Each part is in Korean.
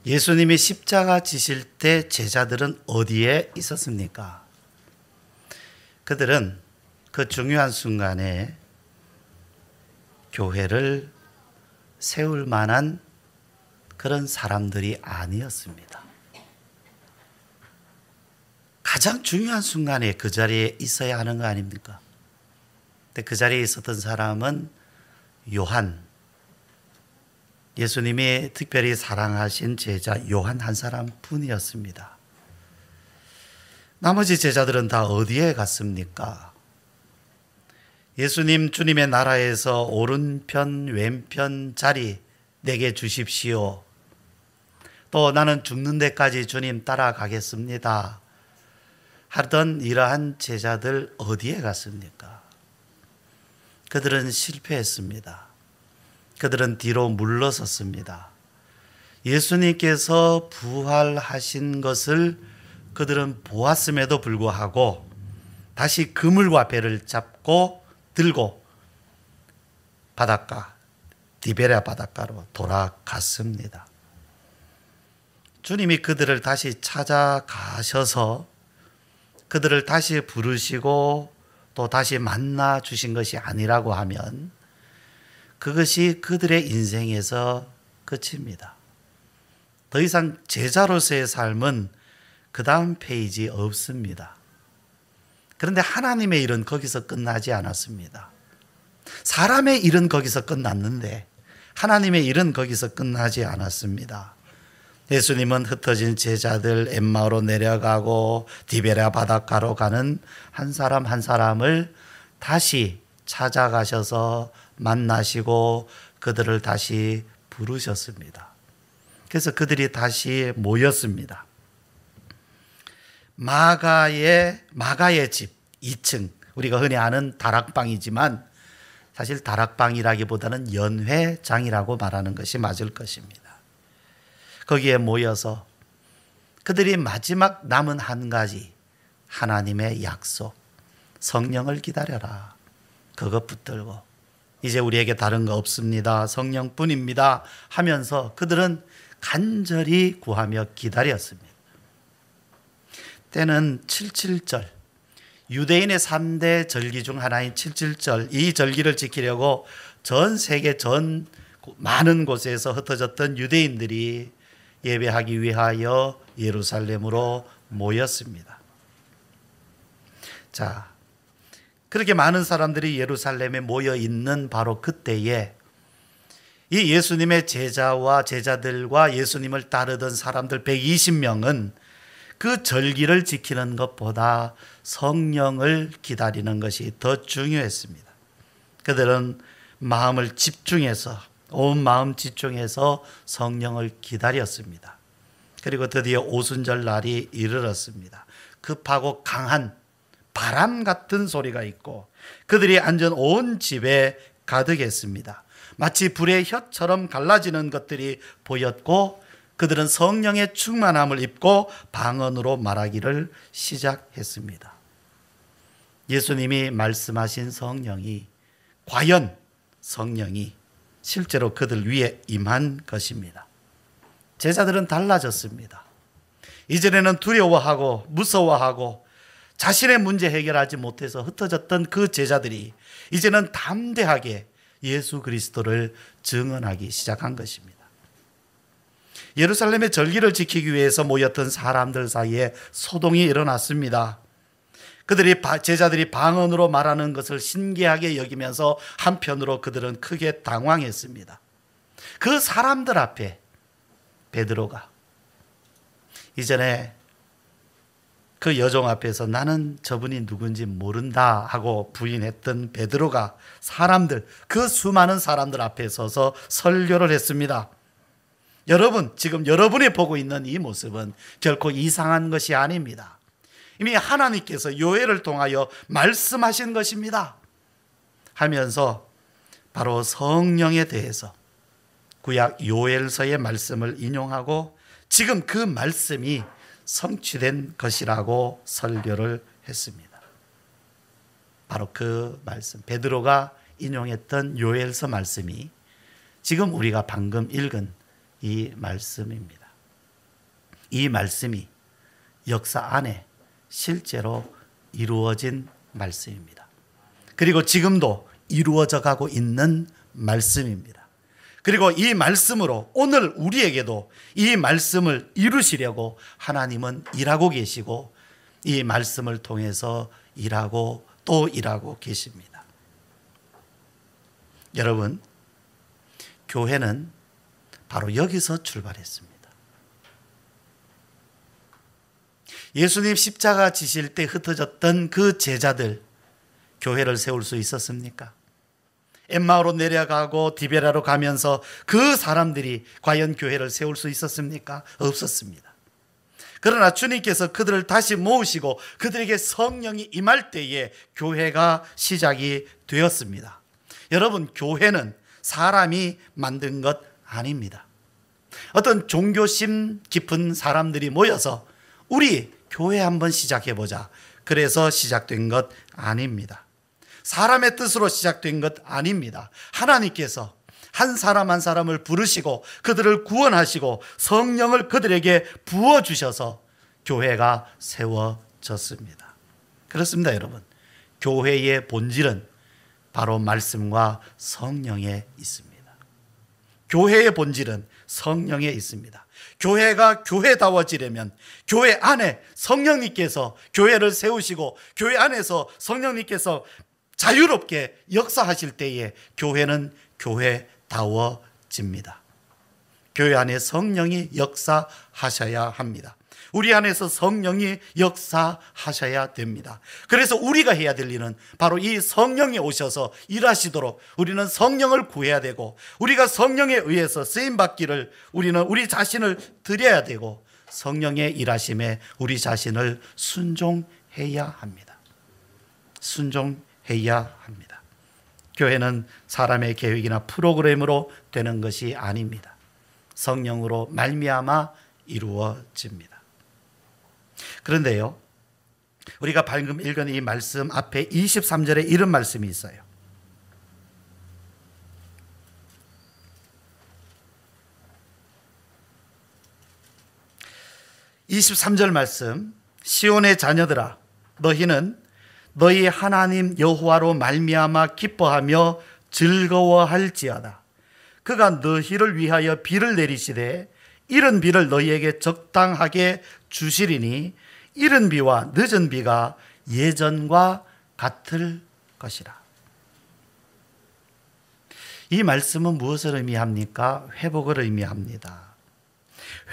예수님이 십자가 지실 때 제자들은 어디에 있었습니까? 그들은 그 중요한 순간에 교회를 세울 만한 그런 사람들이 아니었습니다. 가장 중요한 순간에 그 자리에 있어야 하는 거 아닙니까? 근데 그 자리에 있었던 사람은 요한, 예수님이 특별히 사랑하신 제자 요한 한 사람뿐이었습니다. 나머지 제자들은 다 어디에 갔습니까? 예수님, 주님의 나라에서 오른편 왼편 자리 내게 주십시오. 또 나는 죽는 데까지 주님 따라가겠습니다 하던 이러한 제자들 어디에 갔습니까? 그들은 실패했습니다. 그들은 뒤로 물러섰습니다. 예수님께서 부활하신 것을 그들은 보았음에도 불구하고 다시 그물과 배를 잡고 들고 바닷가, 디베랴 바닷가로 돌아갔습니다. 주님이 그들을 다시 찾아가셔서 그들을 다시 부르시고 또 다시 만나 주신 것이 아니라고 하면 그것이 그들의 인생에서 끝입니다. 더 이상 제자로서의 삶은 그 다음 페이지 없습니다. 그런데 하나님의 일은 거기서 끝나지 않았습니다. 사람의 일은 거기서 끝났는데 하나님의 일은 거기서 끝나지 않았습니다. 예수님은 흩어진 제자들 엠마오로 내려가고 디베랴 바닷가로 가는 한 사람 한 사람을 다시 찾아가셔서 만나시고 그들을 다시 부르셨습니다. 그래서 그들이 다시 모였습니다. 마가의 집 2층, 우리가 흔히 아는 다락방이지만 사실 다락방이라기보다는 연회장이라고 말하는 것이 맞을 것입니다. 거기에 모여서 그들이 마지막 남은 한 가지, 하나님의 약속, 성령을 기다려라, 그것 붙들고 이제 우리에게 다른 거 없습니다, 성령뿐입니다 하면서 그들은 간절히 구하며 기다렸습니다. 때는 77절, 유대인의 3대 절기 중 하나인 77절, 이 절기를 지키려고 전 세계 전 많은 곳에서 흩어졌던 유대인들이 예배하기 위하여 예루살렘으로 모였습니다. 자, 그렇게 많은 사람들이 예루살렘에 모여 있는 바로 그때에 이 예수님의 제자와 제자들과 예수님을 따르던 사람들 120명은 그 절기를 지키는 것보다 성령을 기다리는 것이 더 중요했습니다. 그들은 마음을 집중해서, 온 마음 집중해서 성령을 기다렸습니다. 그리고 드디어 오순절 날이 이르렀습니다. 급하고 강한 바람 같은 소리가 있고 그들이 앉은 온 집에 가득했습니다. 마치 불의 혀처럼 갈라지는 것들이 보였고 그들은 성령의 충만함을 입고 방언으로 말하기를 시작했습니다. 예수님이 말씀하신 성령이, 과연 성령이 실제로 그들 위에 임한 것입니다. 제자들은 달라졌습니다. 이전에는 두려워하고 무서워하고 자신의 문제 해결하지 못해서 흩어졌던 그 제자들이 이제는 담대하게 예수 그리스도를 증언하기 시작한 것입니다. 예루살렘의 절기를 지키기 위해서 모였던 사람들 사이에 소동이 일어났습니다. 제자들이 방언으로 말하는 것을 신기하게 여기면서 한편으로 그들은 크게 당황했습니다. 그 사람들 앞에 베드로가, 이전에 그 여종 앞에서 나는 저분이 누군지 모른다 하고 부인했던 베드로가 그 수많은 사람들 앞에 서서 설교를 했습니다. 여러분, 지금 여러분이 보고 있는 이 모습은 결코 이상한 것이 아닙니다. 이미 하나님께서 요엘을 통하여 말씀하신 것입니다 하면서 바로 성령에 대해서 구약 요엘서의 말씀을 인용하고 지금 그 말씀이 성취된 것이라고 설교를 했습니다. 바로 그 말씀, 베드로가 인용했던 요엘서 말씀이 지금 우리가 방금 읽은 이 말씀입니다. 이 말씀이 역사 안에 실제로 이루어진 말씀입니다. 그리고 지금도 이루어져 가고 있는 말씀입니다. 그리고 이 말씀으로 오늘 우리에게도 이 말씀을 이루시려고 하나님은 일하고 계시고 이 말씀을 통해서 일하고 또 일하고 계십니다. 여러분, 교회는 바로 여기서 출발했습니다. 예수님 십자가 지실 때 흩어졌던 그 제자들, 교회를 세울 수 있었습니까? 엠마오로 내려가고 디베라로 가면서 그 사람들이 과연 교회를 세울 수 있었습니까? 없었습니다. 그러나 주님께서 그들을 다시 모으시고 그들에게 성령이 임할 때에 교회가 시작이 되었습니다. 여러분, 교회는 사람이 만든 것 아닙니다. 어떤 종교심 깊은 사람들이 모여서 우리 교회 한번 시작해보자, 그래서 시작된 것 아닙니다. 사람의 뜻으로 시작된 것 아닙니다. 하나님께서 한 사람 한 사람을 부르시고 그들을 구원하시고 성령을 그들에게 부어주셔서 교회가 세워졌습니다. 그렇습니다, 여러분. 교회의 본질은 바로 말씀과 성령에 있습니다. 교회의 본질은 성령에 있습니다. 교회가 교회다워지려면 교회 안에 성령님께서 교회를 세우시고 교회 안에서 성령님께서 자유롭게 역사하실 때에 교회는 교회다워집니다. 교회 안에 성령이 역사하셔야 합니다. 우리 안에서 성령이 역사하셔야 됩니다. 그래서 우리가 해야 될 일은 바로 이 성령이 오셔서 일하시도록 우리는 성령을 구해야 되고, 우리가 성령에 의해서 쓰임받기를 우리는 우리 자신을 드려야 되고, 성령의 일하심에 우리 자신을 순종해야 합니다. 순종해야 합니다. 교회는 사람의 계획이나 프로그램으로 되는 것이 아닙니다. 성령으로 말미암아 이루어집니다. 그런데요, 우리가 방금 읽은 이 말씀 앞에 23절에 이런 말씀이 있어요. (23절) 말씀, 시온의 자녀들아, 너희는 너희 하나님 여호와로 말미암아 기뻐하며 즐거워할지어다. 그가 너희를 위하여 비를 내리시되 이른 비를 너희에게 적당하게 주시리니 이른 비와 늦은 비가 예전과 같을 것이라. 이 말씀은 무엇을 의미합니까? 회복을 의미합니다.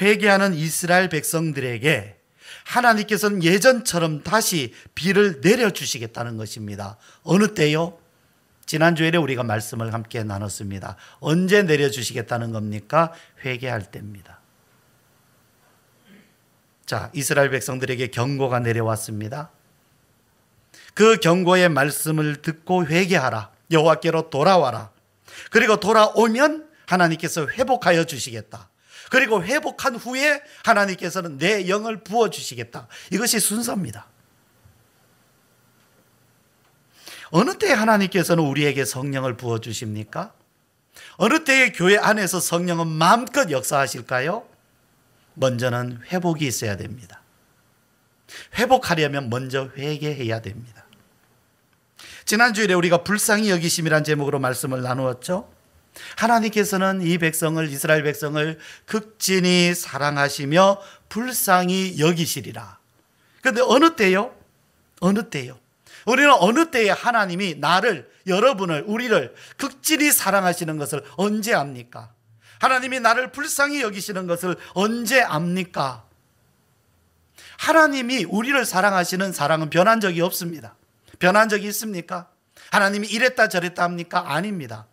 회개하는 이스라엘 백성들에게 하나님께서는 예전처럼 다시 비를 내려주시겠다는 것입니다. 어느 때요? 지난주에 우리가 말씀을 함께 나눴습니다. 언제 내려주시겠다는 겁니까? 회개할 때입니다. 자, 이스라엘 백성들에게 경고가 내려왔습니다. 그 경고의 말씀을 듣고 회개하라, 여호와께로 돌아와라. 그리고 돌아오면 하나님께서 회복하여 주시겠다. 그리고 회복한 후에 하나님께서는 내 영을 부어주시겠다. 이것이 순서입니다. 어느 때에 하나님께서는 우리에게 성령을 부어주십니까? 어느 때에 교회 안에서 성령은 마음껏 역사하실까요? 먼저는 회복이 있어야 됩니다. 회복하려면 먼저 회개해야 됩니다. 지난주에 우리가 불쌍히 여기심이란 제목으로 말씀을 나누었죠. 하나님께서는 이 백성을, 이스라엘 백성을 극진히 사랑하시며 불쌍히 여기시리라. 그런데 어느 때요? 어느 때요? 우리는 어느 때에 하나님이 나를, 여러분을, 우리를 극진히 사랑하시는 것을 언제 압니까? 하나님이 나를 불쌍히 여기시는 것을 언제 압니까? 하나님이 우리를 사랑하시는 사랑은 변한 적이 없습니다. 변한 적이 있습니까? 하나님이 이랬다 저랬다 합니까? 아닙니다.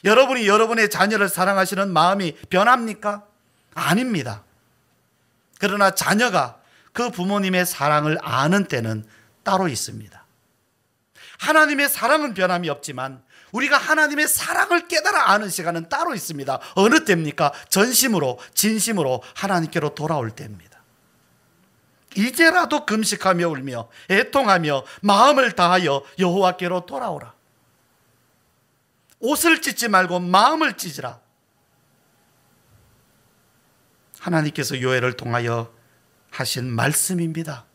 여러분이 여러분의 자녀를 사랑하시는 마음이 변합니까? 아닙니다. 그러나 자녀가 그 부모님의 사랑을 아는 때는 따로 있습니다. 하나님의 사랑은 변함이 없지만 우리가 하나님의 사랑을 깨달아 아는 시간은 따로 있습니다. 어느 때입니까? 전심으로, 진심으로 하나님께로 돌아올 때입니다. 이제라도 금식하며 울며 애통하며 마음을 다하여 여호와께로 돌아오라. 옷을 찢지 말고 마음을 찢으라. 하나님께서 요엘을 통하여 하신 말씀입니다.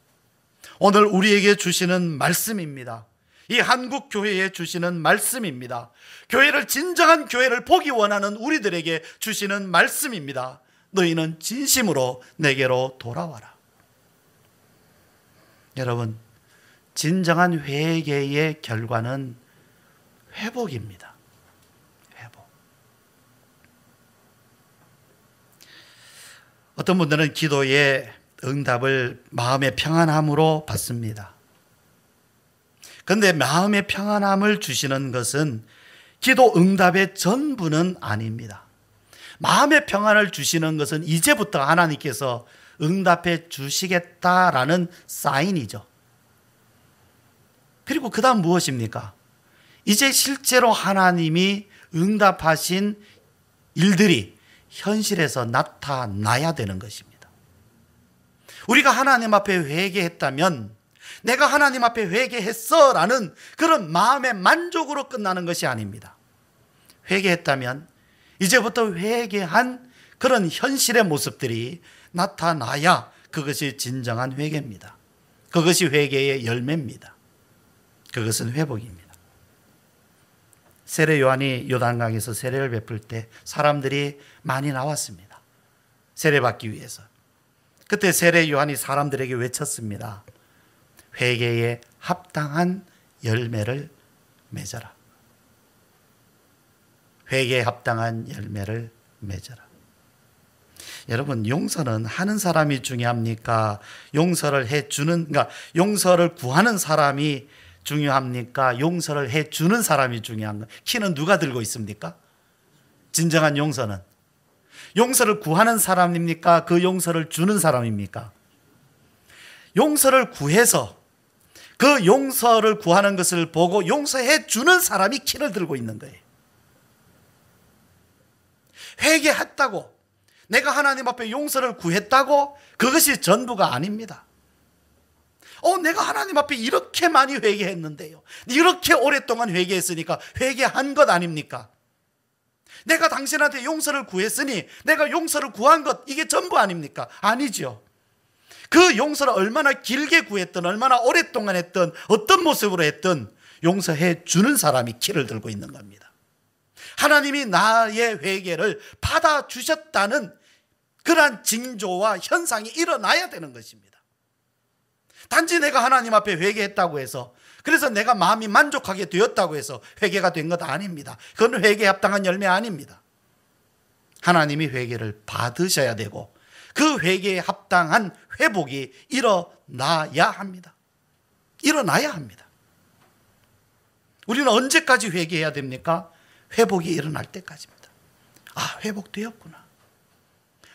오늘 우리에게 주시는 말씀입니다. 이 한국 교회에 주시는 말씀입니다. 교회를, 진정한 교회를 보기 원하는 우리들에게 주시는 말씀입니다. 너희는 진심으로 내게로 돌아와라. 여러분, 진정한 회개의 결과는 회복입니다. 회복. 어떤 분들은 기도의 응답을 마음의 평안함으로 받습니다. 그런데 마음의 평안함을 주시는 것은 기도 응답의 전부는 아닙니다. 마음의 평안을 주시는 것은 이제부터 하나님께서 응답해 주시겠다라는 사인이죠. 그리고 그 다음 무엇입니까? 이제 실제로 하나님이 응답하신 일들이 현실에서 나타나야 되는 것입니다. 우리가 하나님 앞에 회개했다면 내가 하나님 앞에 회개했어 라는 그런 마음의 만족으로 끝나는 것이 아닙니다. 회개했다면 이제부터 회개한 그런 현실의 모습들이 나타나야 그것이 진정한 회개입니다. 그것이 회개의 열매입니다. 그것은 회복입니다. 세례 요한이 요단강에서 세례를 베풀 때 사람들이 많이 나왔습니다. 세례받기 위해서. 그때 세례 요한이 사람들에게 외쳤습니다. 회개에 합당한 열매를 맺어라. 회개에 합당한 열매를 맺어라. 여러분, 용서는 하는 사람이 중요합니까? 용서를 해주는, 그러니까 용서를 구하는 사람이 중요합니까? 용서를 해주는 사람이 중요한가? 키는 누가 들고 있습니까? 진정한 용서는 용서를 구하는 사람입니까? 그 용서를 주는 사람입니까? 용서를 구해서 그 용서를 구하는 것을 보고 용서해 주는 사람이 키를 들고 있는 거예요. 회개했다고, 내가 하나님 앞에 용서를 구했다고 그것이 전부가 아닙니다. 내가 하나님 앞에 이렇게 많이 회개했는데요, 이렇게 오랫동안 회개했으니까 회개한 것 아닙니까? 내가 당신한테 용서를 구했으니 내가 용서를 구한 것, 이게 전부 아닙니까? 아니죠. 그 용서를 얼마나 길게 구했든, 얼마나 오랫동안 했든, 어떤 모습으로 했든 용서해 주는 사람이 키를 들고 있는 겁니다. 하나님이 나의 회개를 받아주셨다는 그러한 징조와 현상이 일어나야 되는 것입니다. 단지 내가 하나님 앞에 회개했다고 해서, 그래서 내가 마음이 만족하게 되었다고 해서 회개가 된 것 아닙니다. 그건 회개에 합당한 열매 아닙니다. 하나님이 회개를 받으셔야 되고 그 회개에 합당한 회복이 일어나야 합니다. 일어나야 합니다. 우리는 언제까지 회개해야 됩니까? 회복이 일어날 때까지입니다. 아, 회복되었구나.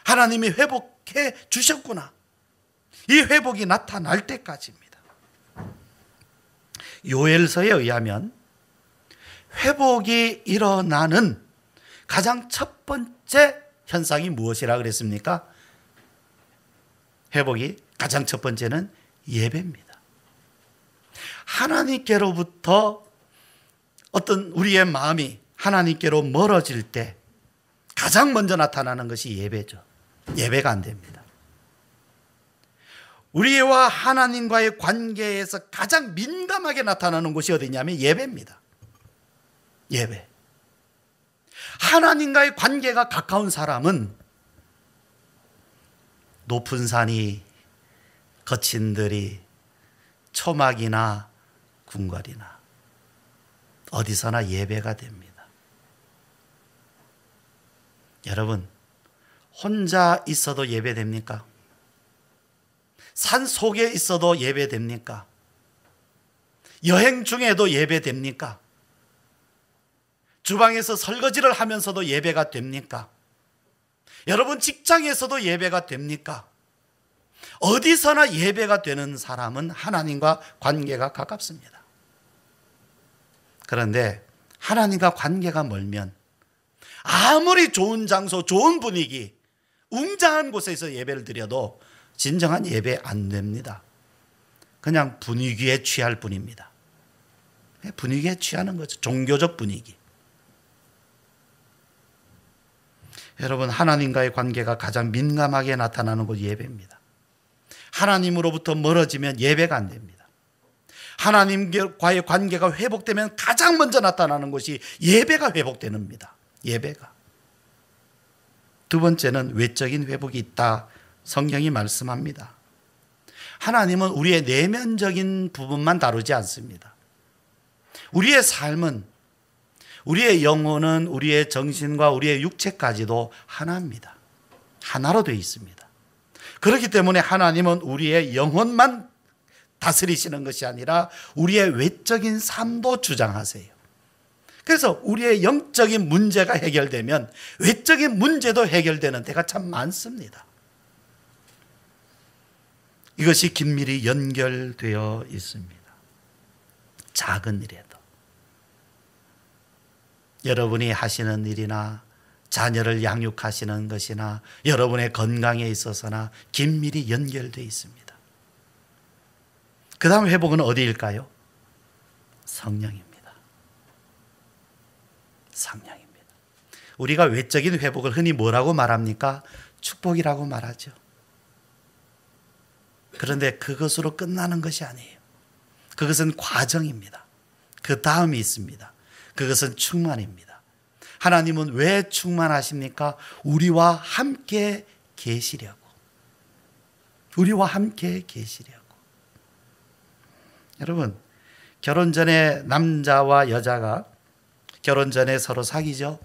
하나님이 회복해 주셨구나. 이 회복이 나타날 때까지입니다. 요엘서에 의하면 회복이 일어나는 가장 첫 번째 현상이 무엇이라 그랬습니까? 회복이 가장 첫 번째는 예배입니다. 하나님께로부터 어떤 우리의 마음이 하나님께로 멀어질 때 가장 먼저 나타나는 것이 예배죠. 예배가 안 됩니다. 우리와 하나님과의 관계에서 가장 민감하게 나타나는 곳이 어디냐면 예배입니다. 예배. 하나님과의 관계가 가까운 사람은 높은 산이, 거친 들이, 초막이나 궁궐이나 어디서나 예배가 됩니다. 여러분, 혼자 있어도 예배됩니까? 산 속에 있어도 예배됩니까? 여행 중에도 예배됩니까? 주방에서 설거지를 하면서도 예배가 됩니까? 여러분, 직장에서도 예배가 됩니까? 어디서나 예배가 되는 사람은 하나님과 관계가 가깝습니다. 그런데 하나님과 관계가 멀면 아무리 좋은 장소, 좋은 분위기, 웅장한 곳에서 예배를 드려도 진정한 예배 안 됩니다. 그냥 분위기에 취할 뿐입니다. 분위기에 취하는 거죠. 종교적 분위기. 여러분, 하나님과의 관계가 가장 민감하게 나타나는 곳 예배입니다. 하나님으로부터 멀어지면 예배가 안 됩니다. 하나님과의 관계가 회복되면 가장 먼저 나타나는 것이 예배가 회복되는 겁니다. 예배가. 두 번째는 외적인 회복이 있다. 성경이 말씀합니다. 하나님은 우리의 내면적인 부분만 다루지 않습니다. 우리의 삶은, 우리의 영혼은, 우리의 정신과 우리의 육체까지도 하나입니다. 하나로 되어 있습니다. 그렇기 때문에 하나님은 우리의 영혼만 다스리시는 것이 아니라 우리의 외적인 삶도 주장하세요. 그래서 우리의 영적인 문제가 해결되면 외적인 문제도 해결되는 때가 참 많습니다. 이것이 긴밀히 연결되어 있습니다. 작은 일에도. 여러분이 하시는 일이나 자녀를 양육하시는 것이나 여러분의 건강에 있어서나 긴밀히 연결되어 있습니다. 그 다음 회복은 어디일까요? 성령입니다. 성령입니다. 우리가 외적인 회복을 흔히 뭐라고 말합니까? 축복이라고 말하죠. 그런데 그것으로 끝나는 것이 아니에요. 그것은 과정입니다. 그 다음이 있습니다. 그것은 충만입니다. 하나님은 왜 충만하십니까? 우리와 함께 계시려고. 우리와 함께 계시려고. 여러분, 결혼 전에 남자와 여자가 결혼 전에 서로 사귀죠.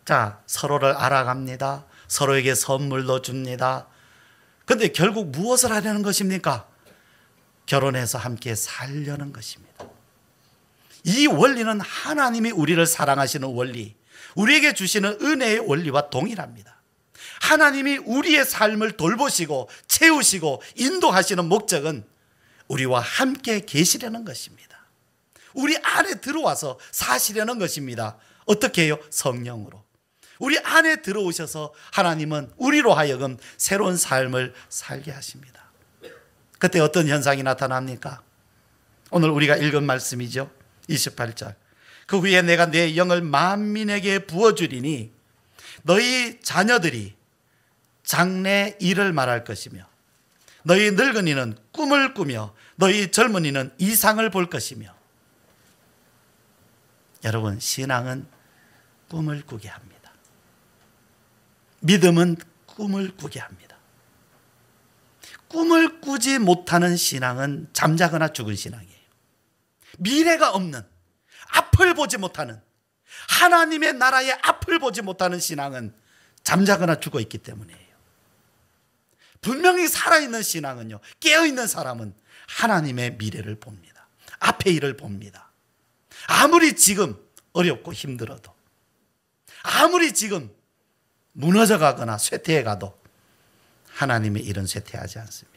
자, 서로를 알아갑니다. 서로에게 선물도 줍니다. 그런데 결국 무엇을 하려는 것입니까? 결혼해서 함께 살려는 것입니다. 이 원리는 하나님이 우리를 사랑하시는 원리, 우리에게 주시는 은혜의 원리와 동일합니다. 하나님이 우리의 삶을 돌보시고 채우시고 인도하시는 목적은 우리와 함께 계시려는 것입니다. 우리 안에 들어와서 사시려는 것입니다. 어떻게 해요? 성령으로. 우리 안에 들어오셔서 하나님은 우리로 하여금 새로운 삶을 살게 하십니다. 그때 어떤 현상이 나타납니까? 오늘 우리가 읽은 말씀이죠. 28절. 그 후에 내가 내 영을 만민에게 부어주리니 너희 자녀들이 장래 일을 말할 것이며 너희 늙은이는 꿈을 꾸며 너희 젊은이는 이상을 볼 것이며. 여러분, 신앙은 꿈을 꾸게 합니다. 믿음은 꿈을 꾸게 합니다. 꿈을 꾸지 못하는 신앙은 잠자거나 죽은 신앙이에요. 미래가 없는, 앞을 보지 못하는, 하나님의 나라의 앞을 보지 못하는 신앙은 잠자거나 죽어 있기 때문이에요. 분명히 살아있는 신앙은요, 깨어있는 사람은 하나님의 미래를 봅니다. 앞의 일을 봅니다. 아무리 지금 어렵고 힘들어도, 아무리 지금 무너져 가거나 쇠퇴해 가도 하나님의 일은 쇠퇴하지 않습니다.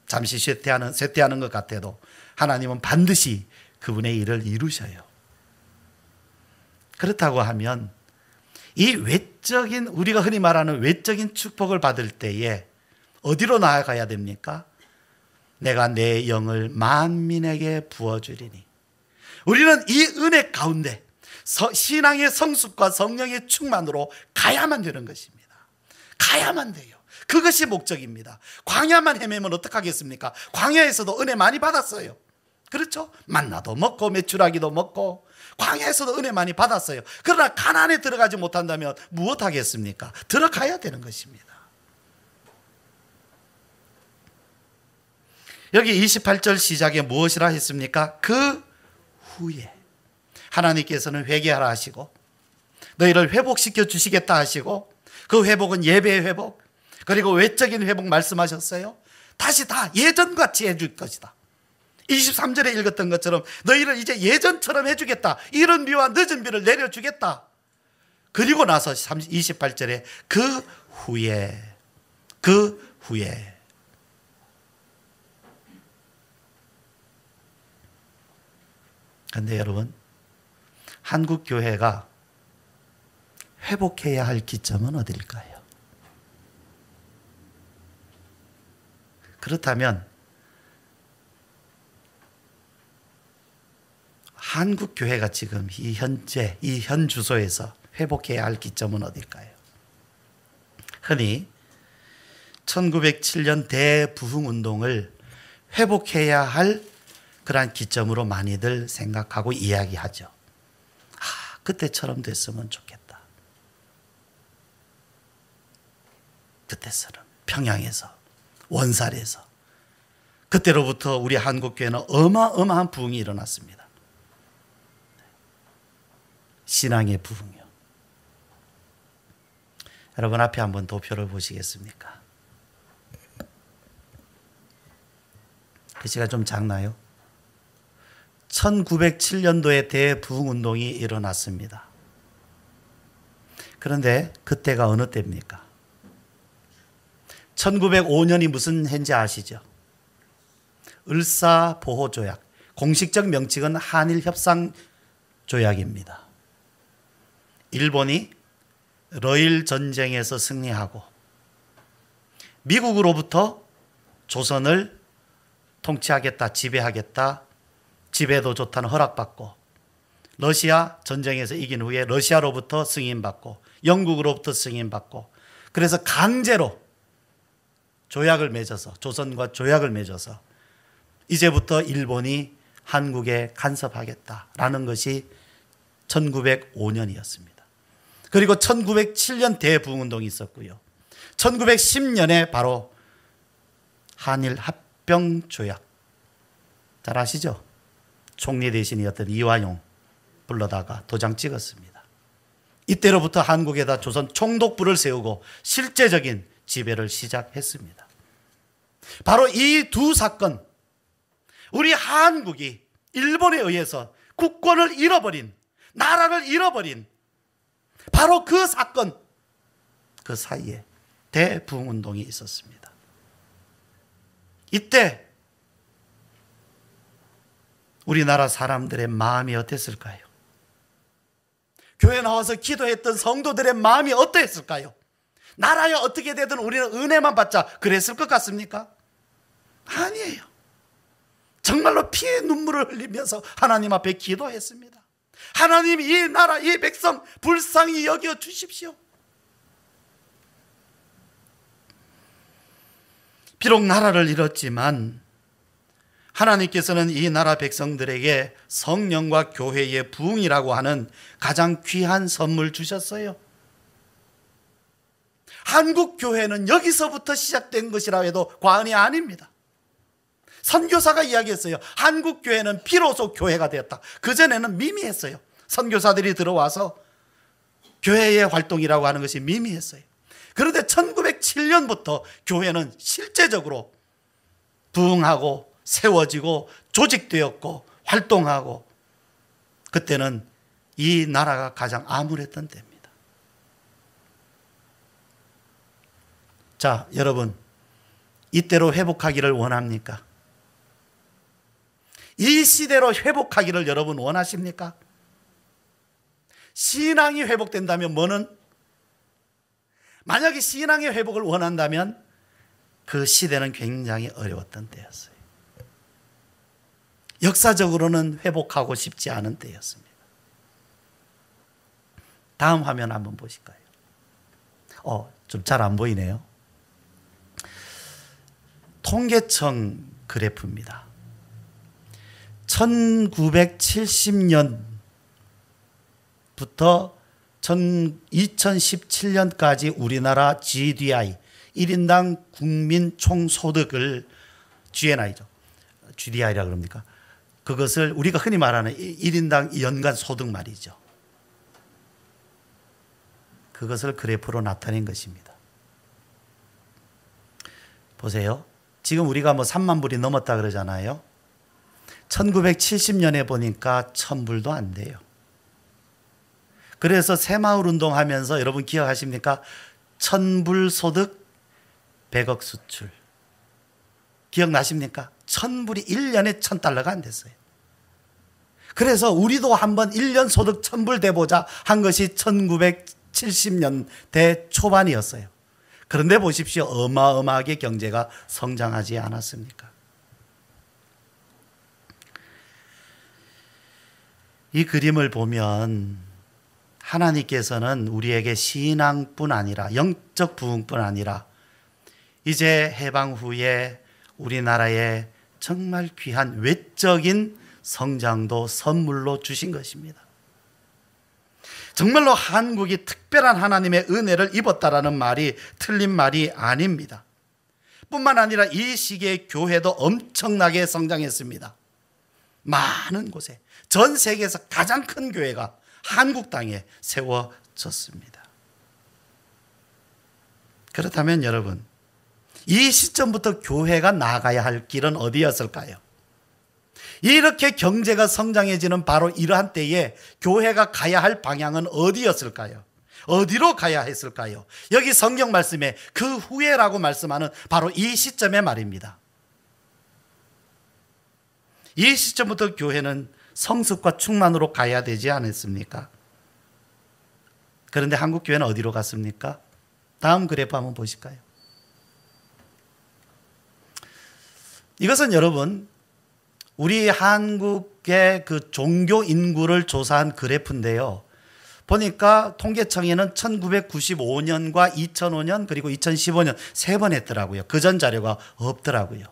잠시 쇠퇴하는 것 같아도 하나님은 반드시 그분의 일을 이루셔요. 그렇다고 하면 이 외적인, 우리가 흔히 말하는 외적인 축복을 받을 때에 어디로 나아가야 됩니까? 내가 내 영을 만민에게 부어주리니. 우리는 이 은혜 가운데 신앙의 성숙과 성령의 충만으로 가야만 되는 것입니다. 가야만 돼요. 그것이 목적입니다. 광야만 헤매면 어떡하겠습니까? 광야에서도 은혜 많이 받았어요. 그렇죠? 만나도 먹고 메추라기도 먹고 광야에서도 은혜 많이 받았어요. 그러나 가나안에 들어가지 못한다면 무엇하겠습니까? 들어가야 되는 것입니다. 여기 28절 시작에 무엇이라 했습니까? 그 후에 하나님께서는 회개하라 하시고 너희를 회복시켜 주시겠다 하시고, 그 회복은 예배의 회복, 그리고 외적인 회복 말씀하셨어요. 다시 다 예전같이 해줄 것이다. 23절에 읽었던 것처럼 너희를 이제 예전처럼 해주겠다. 이른 비와 늦은 비를 내려주겠다. 그리고 나서 28절에 그 후에 그런데 여러분, 한국 교회가 회복해야 할 기점은 어딜까요? 그렇다면 한국 교회가 지금 이 현 주소에서 회복해야 할 기점은 어딜까요? 흔히 1907년 대부흥운동을 회복해야 할 그러한 기점으로 많이들 생각하고 이야기하죠. 그때처럼 됐으면 좋겠다. 그때처럼 평양에서, 원살에서, 그때로부터 우리 한국교회는 어마어마한 부흥이 일어났습니다. 신앙의 부흥이요. 여러분 앞에 한번 도표를 보시겠습니까? 글씨가 좀 작나요? 1907년도에 대부흥운동이 일어났습니다. 그런데 그때가 어느 때입니까? 1905년이 무슨 해인지 아시죠? 을사보호조약, 공식적 명칭은 한일협상조약입니다. 일본이 러일 전쟁에서 승리하고 미국으로부터 조선을 통치하겠다, 지배하겠다, 지배도 좋다는 허락받고, 러시아 전쟁에서 이긴 후에 러시아로부터 승인받고, 영국으로부터 승인받고, 그래서 강제로 조약을 맺어서, 조선과 조약을 맺어서 이제부터 일본이 한국에 간섭하겠다라는 것이 1905년이었습니다. 그리고 1907년 대부흥운동이 있었고요. 1910년에 바로 한일 합병조약, 잘 아시죠? 총리 대신이었던 이화용 불러다가 도장 찍었습니다. 이때로부터 한국에다 조선 총독부를 세우고 실제적인 지배를 시작했습니다. 바로 이 두 사건, 우리 한국이 일본에 의해서 국권을 잃어버린, 나라를 잃어버린 바로 그 사건, 그 사이에 대부흥운동이 있었습니다. 이때 우리나라 사람들의 마음이 어땠을까요? 교회 나와서 기도했던 성도들의 마음이 어땠을까요? 나라야 어떻게 되든 우리는 은혜만 받자 그랬을 것 같습니까? 아니에요. 정말로 피의 눈물을 흘리면서 하나님 앞에 기도했습니다. 하나님, 이 나라, 이 백성 불쌍히 여겨 주십시오. 비록 나라를 잃었지만 하나님께서는 이 나라 백성들에게 성령과 교회의 부흥이라고 하는 가장 귀한 선물 주셨어요. 한국 교회는 여기서부터 시작된 것이라 해도 과언이 아닙니다. 선교사가 이야기했어요. 한국 교회는 비로소 교회가 되었다. 그전에는 미미했어요. 선교사들이 들어와서 교회의 활동이라고 하는 것이 미미했어요. 그런데 1907년부터 교회는 실제적으로 부흥하고 세워지고 조직되었고 활동하고, 그때는 이 나라가 가장 암울했던 때입니다. 자, 여러분, 이때로 회복하기를 원합니까? 이 시대로 회복하기를 여러분 원하십니까? 신앙이 회복된다면 뭐는? 만약에 신앙의 회복을 원한다면 그 시대는 굉장히 어려웠던 때였어요. 역사적으로는 회복하고 싶지 않은 때였습니다. 다음 화면 한번 보실까요? 좀 잘 안 보이네요. 통계청 그래프입니다. 1970년부터 2017년까지 우리나라 GDI, 1인당 국민 총소득을, GNI죠. GDI라 그럽니까? 그것을 우리가 흔히 말하는 1인당 연간 소득 말이죠. 그것을 그래프로 나타낸 것입니다. 보세요. 지금 우리가 3만 불이 넘었다 그러잖아요. 1970년에 보니까 1000불도 안 돼요. 그래서 새마을 운동하면서 여러분 기억하십니까? 1000불 소득 100억 수출. 기억나십니까? 1000불이 1년에 1000달러가 안 됐어요. 그래서 우리도 한번 1년 소득 1000불 돼보자 한 것이 1970년대 초반이었어요. 그런데 보십시오. 어마어마하게 경제가 성장하지 않았습니까? 이 그림을 보면 하나님께서는 우리에게 신앙뿐 아니라 영적 부흥뿐 아니라 이제 해방 후에 우리나라에 정말 귀한 외적인 성장도 선물로 주신 것입니다. 정말로 한국이 특별한 하나님의 은혜를 입었다라는 말이 틀린 말이 아닙니다. 뿐만 아니라 이 시기에 교회도 엄청나게 성장했습니다. 많은 곳에, 전 세계에서 가장 큰 교회가 한국 땅에 세워졌습니다. 그렇다면 여러분, 이 시점부터 교회가 나가야 할 길은 어디였을까요? 이렇게 경제가 성장해지는 바로 이러한 때에 교회가 가야 할 방향은 어디였을까요? 어디로 가야 했을까요? 여기 성경 말씀에 그 후에라고 말씀하는 바로 이 시점의 말입니다. 이 시점부터 교회는 성숙과 충만으로 가야 되지 않았습니까? 그런데 한국 교회는 어디로 갔습니까? 다음 그래프 한번 보실까요? 이것은 여러분, 우리 한국의 그 종교 인구를 조사한 그래프인데요. 보니까 통계청에는 1995년과 2005년 그리고 2015년 3번 했더라고요. 그전 자료가 없더라고요.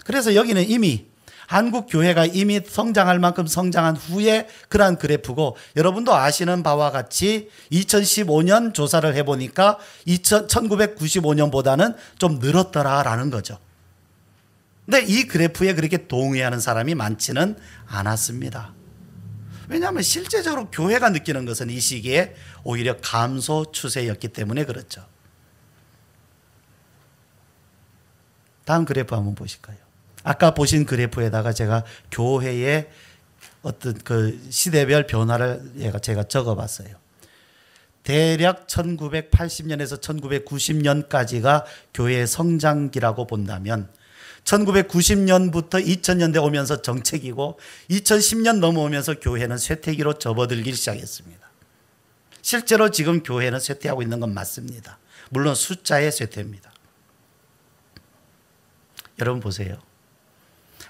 그래서 여기는 이미 한국 교회가 이미 성장할 만큼 성장한 후에 그러한 그래프고, 여러분도 아시는 바와 같이 2015년 조사를 해보니까 1995년보다는 좀 늘었더라라는 거죠. 근데 이 그래프에 그렇게 동의하는 사람이 많지는 않았습니다. 왜냐하면 실제적으로 교회가 느끼는 것은 이 시기에 오히려 감소 추세였기 때문에 그렇죠. 다음 그래프 한번 보실까요? 아까 보신 그래프에다가 제가 교회의 어떤 그 시대별 변화를 제가 적어봤어요. 대략 1980년에서 1990년까지가 교회의 성장기라고 본다면 1990년부터 2000년대 오면서 정책이고 2010년 넘어오면서 교회는 쇠퇴기로 접어들기 시작했습니다. 실제로 지금 교회는 쇠퇴하고 있는 건 맞습니다. 물론 숫자의 쇠퇴입니다. 여러분 보세요.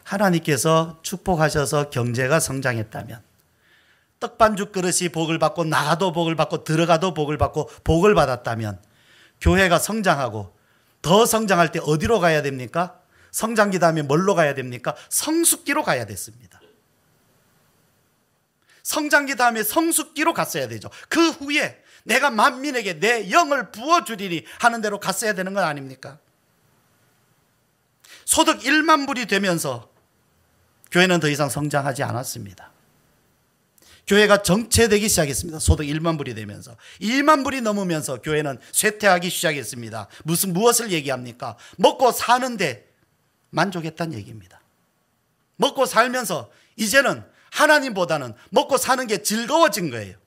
하나님께서 축복하셔서 경제가 성장했다면, 떡반죽 그릇이 복을 받고 나가도 복을 받고 들어가도 복을 받고 복을 받았다면, 교회가 성장하고 더 성장할 때 어디로 가야 됩니까? 성장기 다음에 뭘로 가야 됩니까? 성숙기로 가야 됐습니다. 성장기 다음에 성숙기로 갔어야 되죠. 그 후에 내가 만민에게 내 영을 부어주리니 하는 대로 갔어야 되는 건 아닙니까? 소득 1만 불이 되면서 교회는 더 이상 성장하지 않았습니다. 교회가 정체되기 시작했습니다. 소득 1만 불이 되면서 2만 불이 넘으면서 교회는 쇠퇴하기 시작했습니다. 무엇을 얘기합니까? 먹고 사는데 만족했다는 얘기입니다. 먹고 살면서 이제는 하나님보다는 먹고 사는 게 즐거워진 거예요.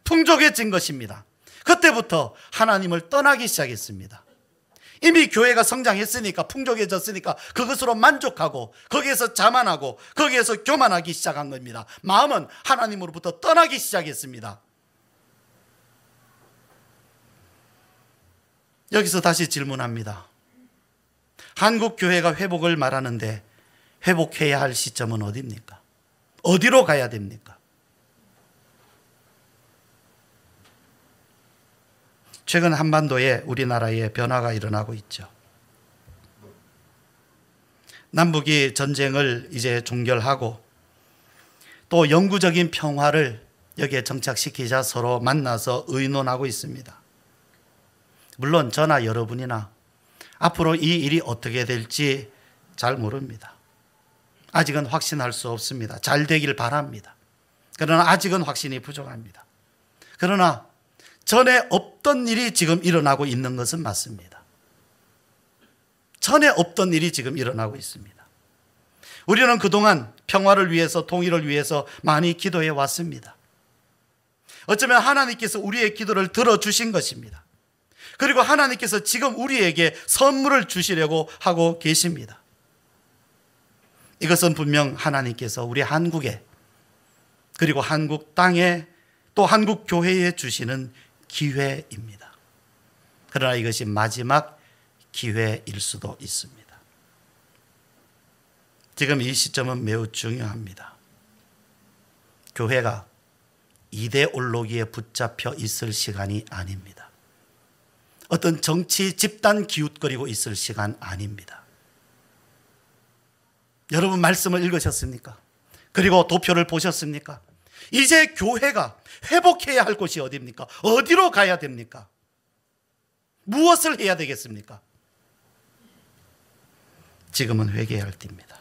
풍족해진 것입니다. 그때부터 하나님을 떠나기 시작했습니다. 이미 교회가 성장했으니까, 풍족해졌으니까 그것으로 만족하고 거기에서 자만하고 거기에서 교만하기 시작한 겁니다. 마음은 하나님으로부터 떠나기 시작했습니다. 여기서 다시 질문합니다. 한국 교회가 회복을 말하는데 회복해야 할 시점은 어디입니까? 어디로 가야 됩니까? 최근 한반도에 우리나라에 변화가 일어나고 있죠. 남북이 전쟁을 이제 종결하고 또 영구적인 평화를 여기에 정착시키자 서로 만나서 의논하고 있습니다. 물론 저나 여러분이나 앞으로 이 일이 어떻게 될지 잘 모릅니다. 아직은 확신할 수 없습니다. 잘 되길 바랍니다. 그러나 아직은 확신이 부족합니다. 그러나 전에 없던 일이 지금 일어나고 있는 것은 맞습니다. 전에 없던 일이 지금 일어나고 있습니다. 우리는 그동안 평화를 위해서, 통일을 위해서 많이 기도해 왔습니다. 어쩌면 하나님께서 우리의 기도를 들어주신 것입니다. 그리고 하나님께서 지금 우리에게 선물을 주시려고 하고 계십니다. 이것은 분명 하나님께서 우리 한국에, 그리고 한국 땅에, 또 한국 교회에 주시는 기회입니다. 그러나 이것이 마지막 기회일 수도 있습니다. 지금 이 시점은 매우 중요합니다. 교회가 이데올로기에 붙잡혀 있을 시간이 아닙니다. 어떤 정치 집단 기웃거리고 있을 시간 아닙니다. 여러분 말씀을 읽으셨습니까? 그리고 도표를 보셨습니까? 이제 교회가 회복해야 할 곳이 어디입니까? 어디로 가야 됩니까? 무엇을 해야 되겠습니까? 지금은 회개해야 할 때입니다.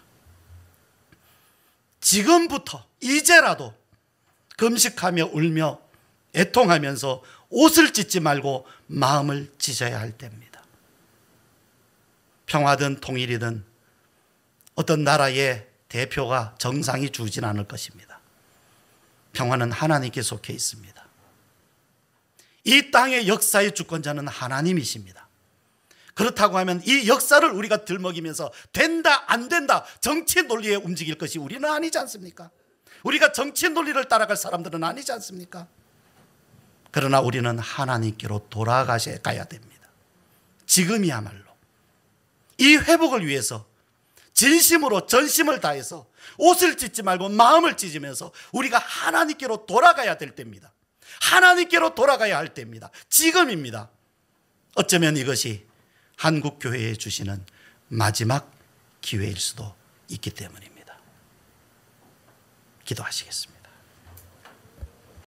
지금부터 이제라도 금식하며 울며 애통하면서 옷을 찢지 말고 마음을 찢어야 할 때입니다. 평화든 통일이든 어떤 나라의 대표가 정상이 주진 않을 것입니다. 평화는 하나님께 속해 있습니다. 이 땅의 역사의 주권자는 하나님이십니다. 그렇다고 하면 이 역사를 우리가 들먹이면서 된다 안 된다 정치 논리에 움직일 것이 우리는 아니지 않습니까? 우리가 정치 논리를 따라갈 사람들은 아니지 않습니까? 그러나 우리는 하나님께로 돌아가야 됩니다. 지금이야말로 이 회복을 위해서 진심으로 전심을 다해서 옷을 찢지 말고 마음을 찢으면서 우리가 하나님께로 돌아가야 될 때입니다. 하나님께로 돌아가야 할 때입니다. 지금입니다. 어쩌면 이것이 한국 교회에 주시는 마지막 기회일 수도 있기 때문입니다. 기도하시겠습니다.